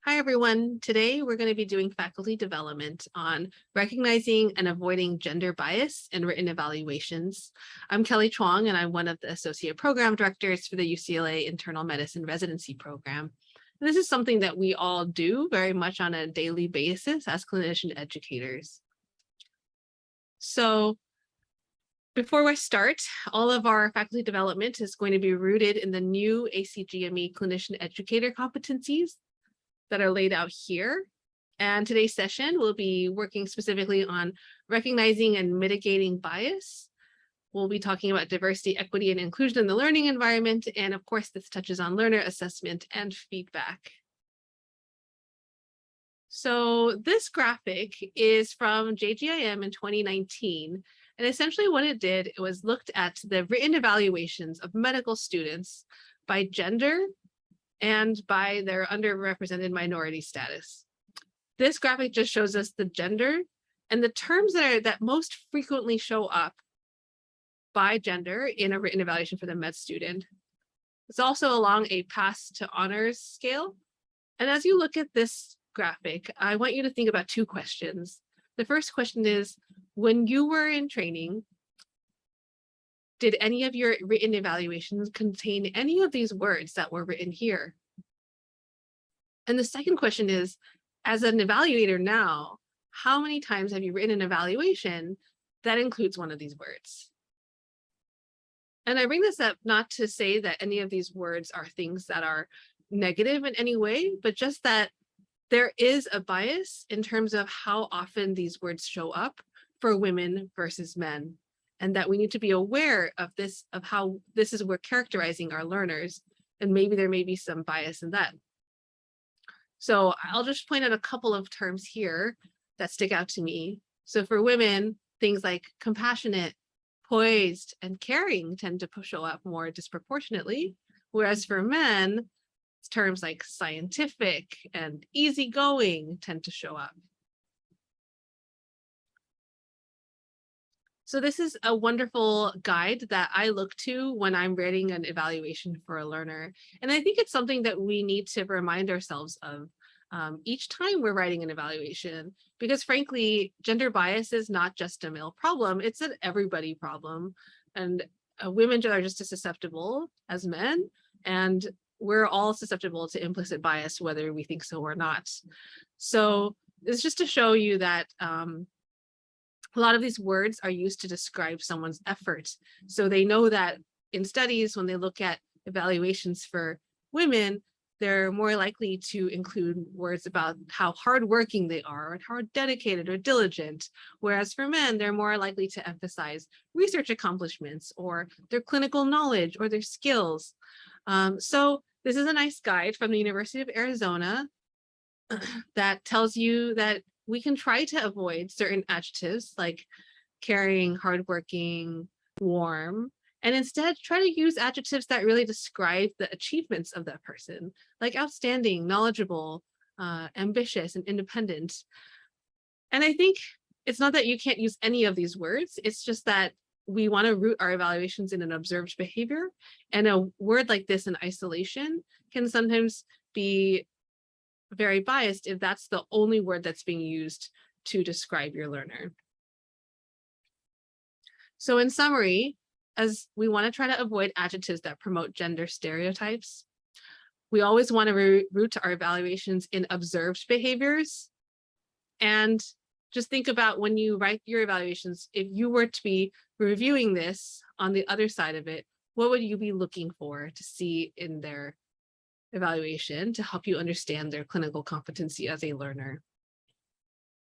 Hi, everyone. Today, we're going to be doing faculty development on recognizing and avoiding gender bias in written evaluations. I'm Kelley Chuang, and I'm one of the associate program directors for the UCLA Internal Medicine Residency Program. And this is something that we all do very much on a daily basis as clinician educators. So before I start, all of our faculty development is going to be rooted in the new ACGME clinician educator competencies that are laid out here. And today's session will be working specifically on recognizing and mitigating bias. We'll be talking about diversity, equity, and inclusion in the learning environment. And of course, this touches on learner assessment and feedback. So this graphic is from JGIM in 2019. And essentially what it did, it was looked at the written evaluations of medical students by gender and by their underrepresented minority status. This graphic just shows us the gender and the terms that most frequently show up by gender in a written evaluation for the med student. It's also along a pass to honors scale. And as you look at this graphic, I want you to think about two questions. The first question is, when you were in training, did any of your written evaluations contain any of these words that were written here? And the second question is, as an evaluator now, how many times have you written an evaluation that includes one of these words? And I bring this up not to say that any of these words are things that are negative in any way, but just that there is a bias in terms of how often these words show up for women versus men, and that we need to be aware of this, of how this is we're characterizing our learners, and maybe there may be some bias in that. So I'll just point out a couple of terms here that stick out to me. So for women, things like compassionate, poised, and caring tend to show up more disproportionately, whereas for men, terms like scientific and easygoing tend to show up. So this is a wonderful guide that I look to when I'm writing an evaluation for a learner. And I think it's something that we need to remind ourselves of each time we're writing an evaluation, because frankly, gender bias is not just a male problem, it's an everybody problem. And women are just as susceptible as men, and we're all susceptible to implicit bias, whether we think so or not. So it's just to show you that a lot of these words are used to describe someone's effort. So they know that in studies, when they look at evaluations for women, they're more likely to include words about how hardworking they are and how dedicated or diligent. Whereas for men, they're more likely to emphasize research accomplishments or their clinical knowledge or their skills. So this is a nice guide from the University of Arizona that tells you that we can try to avoid certain adjectives like caring, hardworking, warm, and instead try to use adjectives that really describe the achievements of that person, like outstanding, knowledgeable, ambitious, and independent. And I think it's not that you can't use any of these words, it's just that we want to root our evaluations in an observed behavior, and a word like this in isolation can sometimes be very biased if that's the only word that's being used to describe your learner. So in summary, as we want to try to avoid adjectives that promote gender stereotypes, we always want to root our evaluations in observed behaviors. And just think about when you write your evaluations, if you were to be reviewing this on the other side of it, what would you be looking for to see in their evaluation to help you understand their clinical competency as a learner?